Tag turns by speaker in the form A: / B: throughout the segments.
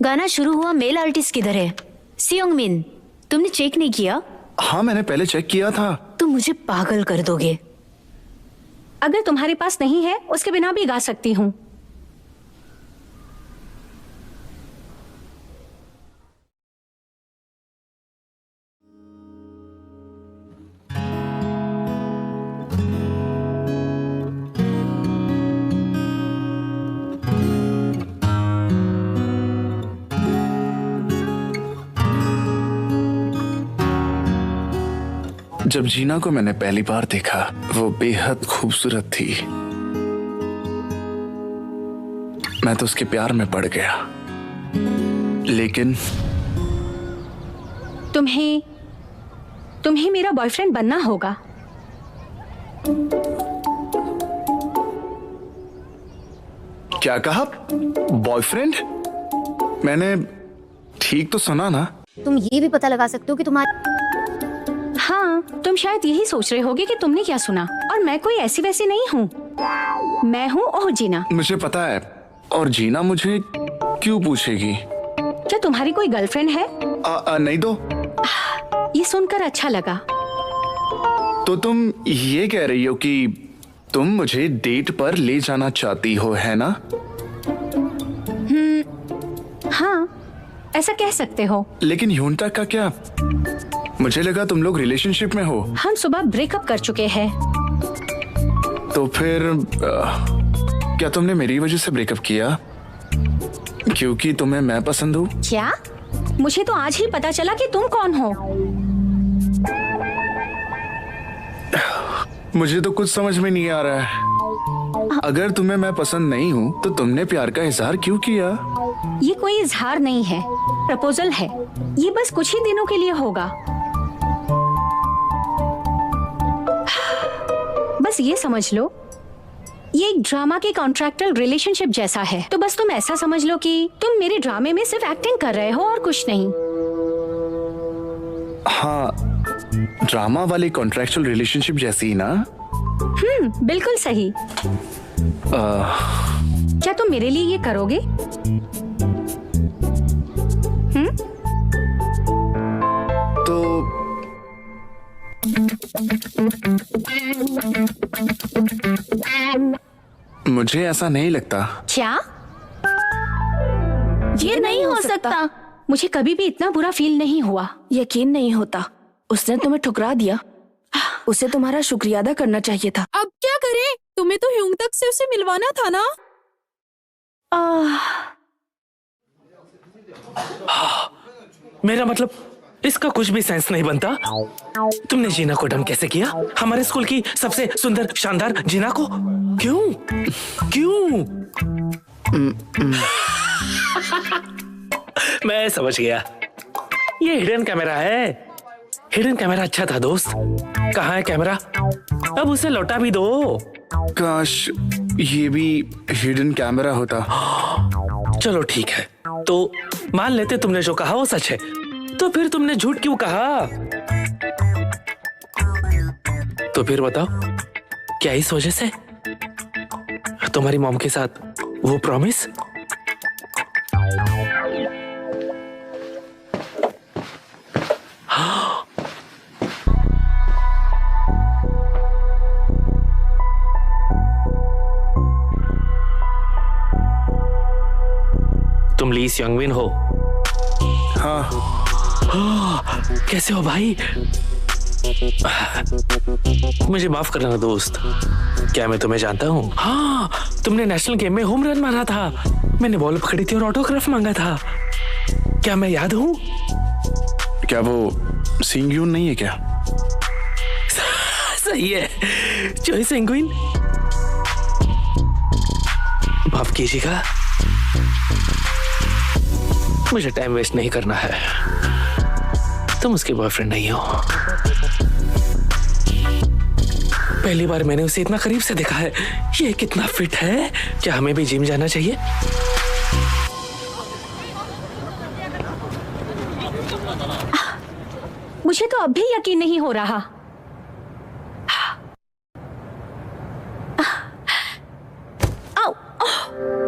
A: गाना शुरू हुआ मेल आर्टिस्ट किधर है? सियोंग मिन, तुमने चेक नहीं किया?
B: हाँ मैंने पहले चेक किया था।
A: तुम मुझे पागल कर दोगे।
C: अगर तुम्हारे पास नहीं है उसके बिना भी गा सकती हूँ।
B: जब जीना को मैंने पहली बार देखा वो बेहद खूबसूरत थी। मैं तो उसके प्यार में पड़ गया। लेकिन
C: तुम्हें मेरा बॉयफ्रेंड बनना होगा।
B: क्या कहा? बॉयफ्रेंड? मैंने ठीक तो सुना ना?
D: तुम ये भी पता लगा सकते हो कि तुम्हारे
C: हाँ, तुम शायद यही सोच रहे होगे कि तुमने क्या सुना, और मैं कोई ऐसी वैसी नहीं हूँ। मैं हूँ ओह जीना।
B: मुझे पता है। और जीना मुझे क्यों पूछेगी?
C: क्या तुम्हारी कोई गर्लफ्रेंड है?
B: नहीं तो।
C: ये सुनकर अच्छा लगा।
B: तो तुम ये कह रही हो कि तुम मुझे डेट पर ले जाना चाहती हो, है ना?
C: हाँ, ऐसा कह सकते हो।
B: लेकिन ह्यूनता का क्या? मुझे लगा तुम लोग रिलेशनशिप में हो।
C: हम सुबह ब्रेकअप कर चुके हैं।
B: तो फिर क्या तुमने मेरी वजह से ब्रेकअप किया? क्योंकि तुम्हें मैं पसंद हूँ?
C: क्या? मुझे तो आज ही पता चला कि तुम कौन हो।
B: मुझे तो कुछ समझ में नहीं आ रहा है। अगर तुम्हें मैं पसंद नहीं हूँ तो तुमने प्यार का इजहार क्यों किया?
C: ये कोई इजहार नहीं है, प्रपोजल है। ये बस कुछ ही दिनों के लिए होगा। बस ये समझ लो, ये एक ड्रामा के कॉन्ट्रैक्चुअल रिलेशनशिप जैसा है। तो बस तुम ऐसा समझ लो कि तुम मेरे ड्रामे में सिर्फ एक्टिंग कर रहे हो और कुछ नहीं।
B: हाँ, ड्रामा वाली कॉन्ट्रैक्चुअल रिलेशनशिप जैसी ही ना?
C: बिल्कुल सही। क्या तुम मेरे लिए ये करोगे?
B: तो मुझे ऐसा नहीं लगता।
C: क्या? ये नहीं हो सकता। मुझे कभी भी इतना बुरा फील नहीं हुआ।
E: यकीन नहीं होता। उसने तुम्हें ठुकरा दिया। उसे तुम्हारा शुक्रिया अदा करना चाहिए था।
F: अब क्या करें? तुम्हें तो ह्यूंग तक से उसे मिलवाना था ना।
G: मेरा मतलब इसका कुछ भी सेंस नहीं बनता। तुमने जीना को डम कैसे किया? हमारे स्कूल की सबसे सुंदर शानदार जीना को क्यों? क्यों? मैं समझ गया, ये हिडन कैमरा है। हिडन कैमरा अच्छा था दोस्त। कहाँ है कैमरा? अब उसे लौटा भी दो।
B: काश ये भी हिडन कैमरा होता।
G: चलो ठीक है, तो मान लेते तुमने जो कहा वो सच है। तो फिर तुमने झूठ क्यों कहा? तो फिर बताओ, क्या इस वजह से तुम्हारी मॉम के साथ वो प्रॉमिस? तुम ली सियोंगमिन हो?
B: हाँ।
G: कैसे हो भाई? मुझे माफ करना दोस्त। क्या मैं तुम्हें जानता हूँ? हाँ, तुमने नेशनल गेम में होम रन मारा था। मैंने बॉल पकड़ी थी और ऑटोग्राफ मांगा था। क्या मैं याद हूँ?
B: क्या वो सिंगयून नहीं है क्या?
G: सही है, चोई सिंगुइन। माफ कीजिएगा, मुझे टाइम वेस्ट नहीं करना है। तुम उसके बॉयफ्रेंड नहीं हो। पहली बार मैंने उसे इतना करीब से देखा है। ये कितना फिट है। क्या हमें भी जिम जाना चाहिए?
C: मुझे तो अब भी यकीन नहीं हो रहा।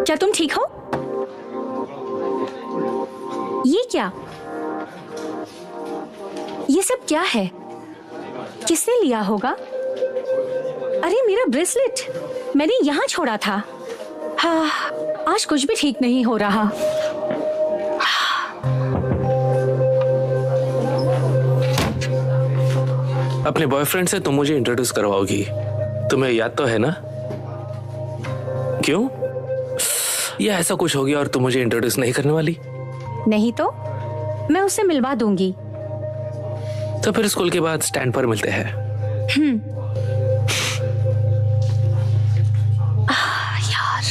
C: क्या तुम ठीक हो? ये क्या? ये सब क्या है? किसने लिया होगा? अरे मेरा ब्रेसलेट मैंने यहाँ छोड़ा था। हाँ, आज कुछ भी ठीक नहीं हो रहा।
G: अपने बॉयफ्रेंड से तुम मुझे इंट्रोड्यूस करवाओगी, तुम्हें याद तो है ना? क्यों? या ऐसा कुछ हो गया और तुम मुझे इंट्रोड्यूस नहीं करने वाली?
C: नहीं तो मैं उससे मिलवा दूंगी।
G: तो फिर स्कूल के बाद स्टैंड पर मिलते हैं।
C: यार,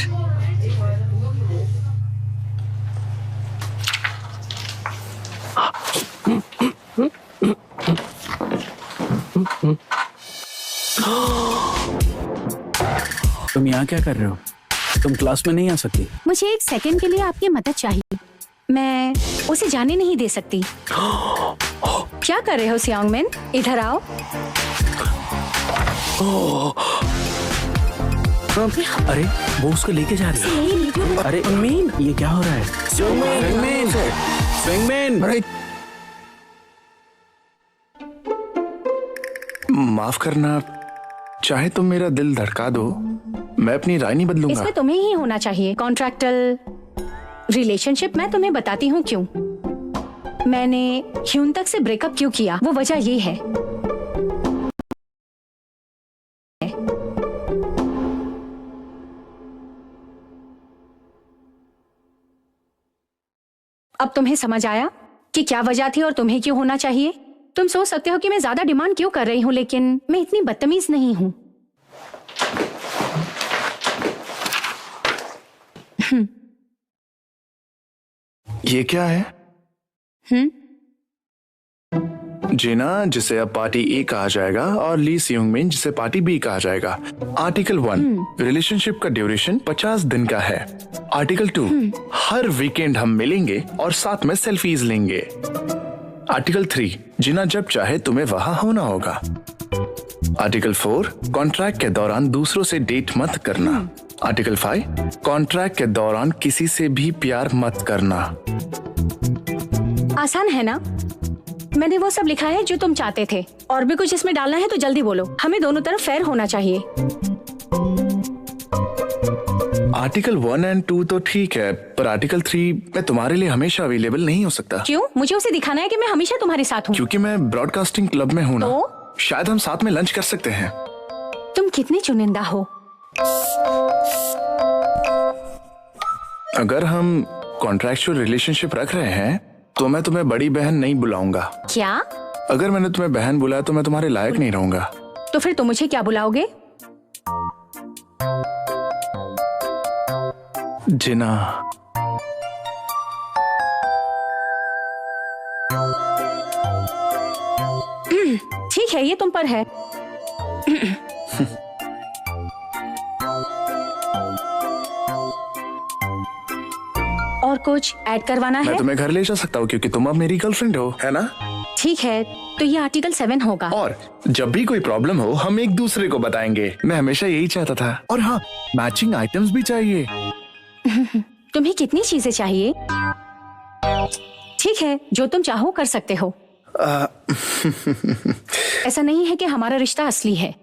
H: तुम यहाँ क्या कर रहे हो? तुम क्लास में नहीं आ सकती?
C: मुझे एक सेकंड के लिए आपकी मदद चाहिए। मैं उसे जाने नहीं दे सकती। क्या कर रहे हो सियांगमिन? इधर आओ।
H: अरे वो उसको लेके जा रही है। अरे मीन, ये क्या हो रहा है? स्विंगमैन,
B: माफ करना, चाहे तुम मेरा दिल धड़का दो, मैं अपनी राय नहीं बदलूंगा।
C: इसमें तुम्हें ही होना चाहिए। कॉन्ट्रैक्टल रिलेशनशिप मैं तुम्हें बताती हूँ क्यों। मैंने ह्यून तक से ब्रेकअप क्यों किया, वो वजह ये है। अब तुम्हें समझ आया कि क्या वजह थी और तुम्हें क्यों होना चाहिए? तुम सोच सकते हो कि मैं ज्यादा डिमांड क्यों कर रही हूँ, लेकिन मैं इतनी बदतमीज नहीं हूँ।
B: ये क्या है? जिना, जिसे अब पार्टी ए कहा जाएगा, और ली सियोंगमिन, जिसे पार्टी बी कहा जाएगा। आर्टिकल 1, रिलेशनशिप का ड्यूरेशन 50 दिन का है। आर्टिकल 2, हर वीकेंड हम मिलेंगे और साथ में सेल्फीज लेंगे। आर्टिकल 3, जिना जब चाहे तुम्हें वहां होना होगा। आर्टिकल 4, कॉन्ट्रैक्ट के दौरान दूसरों से डेट मत करना। आर्टिकल 5, कॉन्ट्रैक्ट के दौरान किसी से भी प्यार मत करना।
C: आसान है ना? मैंने वो सब लिखा है जो तुम चाहते थे। और भी कुछ इसमें डालना है तो जल्दी बोलो। हमें दोनों तरफ फेयर होना चाहिए।
B: आर्टिकल 1 और 2 तो ठीक है, पर आर्टिकल 3 मैं तुम्हारे लिए हमेशा अवेलेबल नहीं हो सकता।
C: क्यों? मुझे उसे दिखाना है कि मैं हमेशा तुम्हारे साथ हूँ।
B: क्योंकि मैं ब्रॉडकास्टिंग क्लब में हूँ ना।
C: तो?
B: शायद हम साथ में लंच कर सकते हैं।
C: तुम कितने चुनिंदा हो।
B: अगर हम कॉन्ट्रैक्चुअल रिलेशनशिप रख रहे हैं तो मैं तुम्हें बड़ी बहन नहीं बुलाऊंगा।
C: क्या?
B: अगर मैंने तुम्हें बहन बुलाया तो मैं तुम्हारे लायक नहीं रहूंगा।
C: तो फिर तुम मुझे क्या बुलाओगे?
B: जिना।
C: ठीक है, ये तुम पर है। और कुछ ऐड करवाना
B: मैं
C: है?
B: तुम्हें घर ले जा सकता हूँ क्योंकि तुम अब मेरी गर्लफ्रेंड हो, है ना?
C: ठीक है, तो ये आर्टिकल 7 होगा।
B: और जब भी कोई प्रॉब्लम हो हम एक दूसरे को बताएंगे। मैं हमेशा यही चाहता था। और हाँ, मैचिंग आइटम्स भी चाहिए।
C: तुम्हें कितनी चीजें चाहिए? ठीक है, जो तुम चाहो कर सकते हो। ऐसा नहीं है कि हमारा रिश्ता असली है।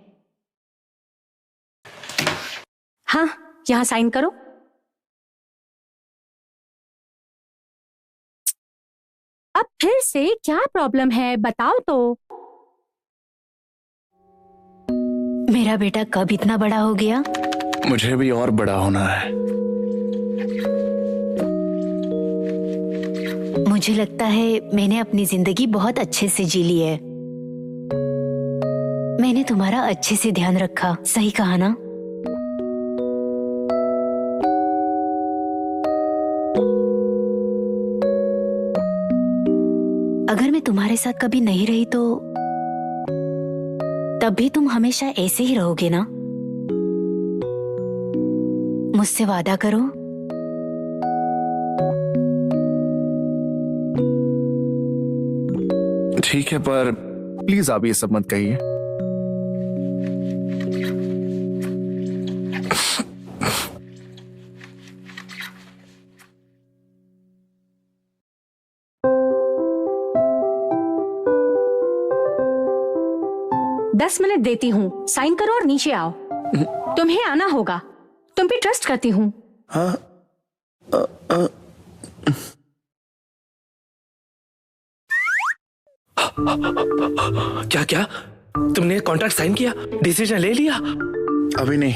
C: हाँ, यहाँ साइन करो। अब फिर से क्या प्रॉब्लम है, बताओ तो।
A: मेरा बेटा कब इतना बड़ा हो गया?
B: मुझे भी और बड़ा होना है।
A: मुझे लगता है मैंने अपनी जिंदगी बहुत अच्छे से जी ली है। मैंने तुम्हारा अच्छे से ध्यान रखा, सही कहा ना? अगर मैं तुम्हारे साथ कभी नहीं रही तो तब भी तुम हमेशा ऐसे ही रहोगे ना? मुझसे वादा करो।
B: ठीक है, पर प्लीज आप ये सब मत कहिए।
C: 10 मिनट देती हूँ, साइन करो और नीचे आओ। तुम्हें आना होगा, तुम पे ट्रस्ट करती हूँ।
B: हाँ
G: क्या क्या तुमने कॉन्ट्रैक्ट साइन किया, डिसीजन ले लिया?
B: अभी नहीं।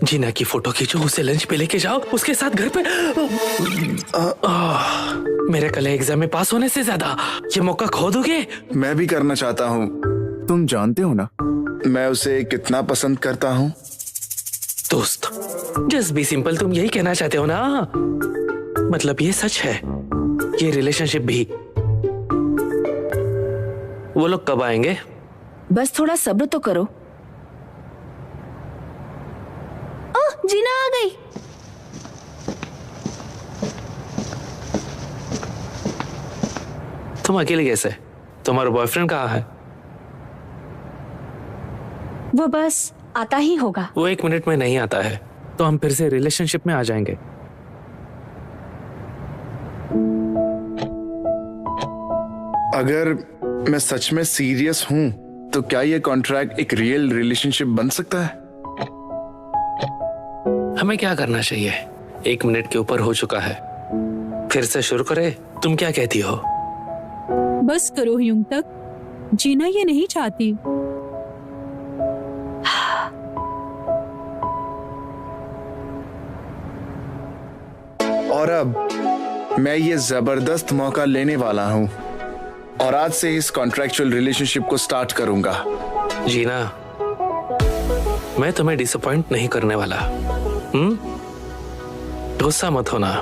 G: जीना की फोटो खींचो, उसे लंच पे लेके जाओ, उसके साथ घर पे। मेरे कल एग्जाम में पास होने से ज्यादा ये मौका खो दोगे?
B: मैं भी करना चाहता हूँ। तुम जानते हो ना मैं उसे कितना पसंद करता हूँ।
G: दोस्त, जस्ट बी सिंपल, तुम यही कहना चाहते हो ना? मतलब ये सच है, ये रिलेशनशिप भी। वो लोग कब आएंगे?
E: बस थोड़ा सब्र तो करो। ओह, जीना आ गई।
G: तुम अकेले कैसे? तुम्हारा बॉयफ्रेंड कहाँ है?
C: वो बस आता ही होगा।
G: वो 1 मिनट में नहीं आता है, तो हम फिर से रिलेशनशिप में आ जाएंगे।
B: अगर मैं सच में सीरियस हूँ तो क्या ये कॉन्ट्रैक्ट एक रियल रिलेशनशिप बन सकता है?
G: हमें क्या करना चाहिए? 1 मिनट के ऊपर हो चुका है, फिर से शुरू करें? तुम क्या कहती हो?
F: बस करो ह्यूंग तक, जीना ये नहीं चाहती।
B: और अब मैं ये जबरदस्त मौका लेने वाला हूँ और आज से इस कॉन्ट्रैक्चुअल रिलेशनशिप को स्टार्ट करूंगा।
G: जीना, मैं तुम्हें डिसअपॉइंट नहीं करने वाला। गुस्सा मत होना।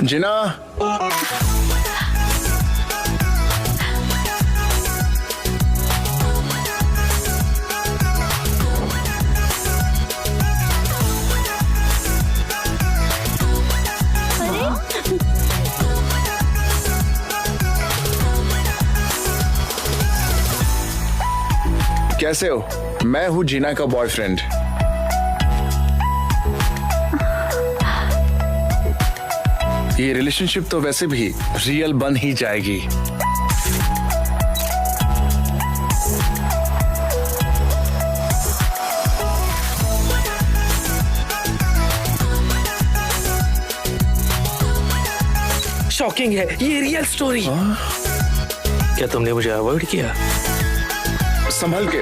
B: जिना, कैसे हो? मैं हूँ जीना का बॉयफ्रेंड। ये रिलेशनशिप तो वैसे भी रियल बन ही जाएगी।
G: शॉकिंग है ये रियल स्टोरी। क्या तुमने मुझे अवॉइड किया?
B: संभल के।